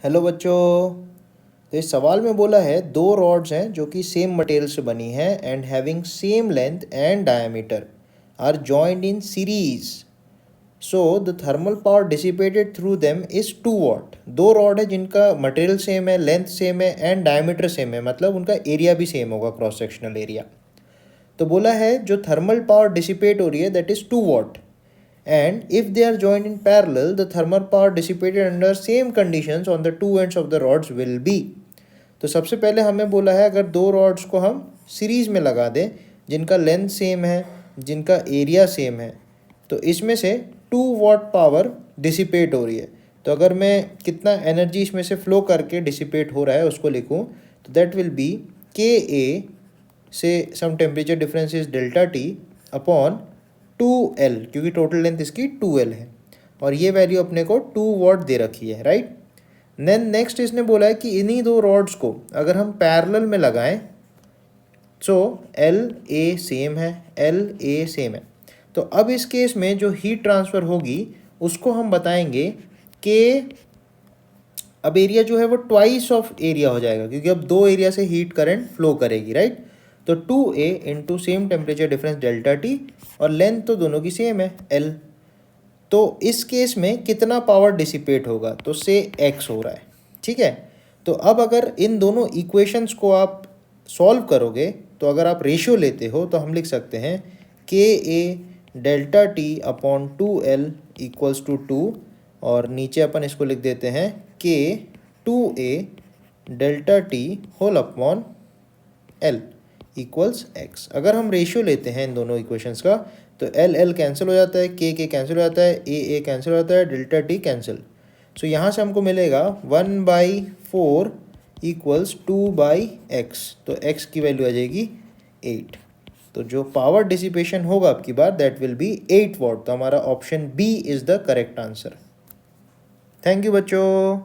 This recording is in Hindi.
हेलो बच्चों। तो इस सवाल में बोला है दो रॉड्स हैं जो कि सेम मटेरियल से बनी है and having same length and diameter are joined in series. So the thermal power dissipated through them is 2 watt. दो रॉड है जिनका मटेरियल सेम है, लेंथ सेम है एंड डायमीटर सेम है, मतलब उनका एरिया भी सेम होगा, क्रॉस सेक्शनल एरिया। तो बोला है जो थर्मल पावर डिसिपेट हो रही है that is 2 watt, and if they are joined in parallel the thermal power dissipated under same conditions on the two ends of the rods will be। तो सबसे पहले हमें बोला है अगर दो रॉड्स को हम सीरीज में लगा दें जिनका लेंथ सेम है, जिनका एरिया सेम है, तो इसमें से 2 वाट पावर डिसिपेट हो रही है। तो अगर मैं कितना एनर्जी इसमें से फ्लो करके डिसिपेट हो रहा है उसको लिखूं तो दैट विल बी के ए से sum temperature difference is delta T upon 2L, क्योंकि टोटल लेंथ इसकी 2L है और ये वैल्यू अपने को 2 वाट दे रखी है, राइट। देन नेक्स्ट इसने बोला है कि इन्हीं दो रॉड्स को अगर हम पैरेलल में लगाएं सो एल ए सेम है, एल ए सेम है। तो अब इस केस में जो हीट ट्रांसफ़र होगी उसको हम बताएंगे कि अब एरिया जो है वो ट्वाइस ऑफ एरिया हो जाएगा, क्योंकि अब दो एरिया से हीट करंट फ्लो करेगी, राइट। तो 2A into same temperature difference delta T, और लेंथ तो दोनों की सेम है L। तो इस केस में कितना पावर डिसिपेट होगा, तो से X हो रहा है, ठीक है। तो अब अगर इन दोनों इक्वेशंस को आप सॉल्व करोगे तो अगर आप रेशियो लेते हो तो हम लिख सकते हैं के A delta T upon 2L equals to 2, और नीचे अपन इसको लिख देते हैं के 2A delta T whole upon L equals X। अगर हम रेशियो लेते हैं इन दोनों इक्वेशंस का तो L L कैंसिल हो जाता है, के कैंसिल हो जाता है, A कैंसिल हो जाता है, डेल्टा टी कैंसिल। सो यहाँ से हमको मिलेगा 1/4 इक्वल्स 2/x। तो x की वैल्यू आ जाएगी 8। तो जो पावर डिसिपेशन होगा आपकी bar that will be 8 watt. तो हमारा option b is the correct answer. Thank you बच्चों।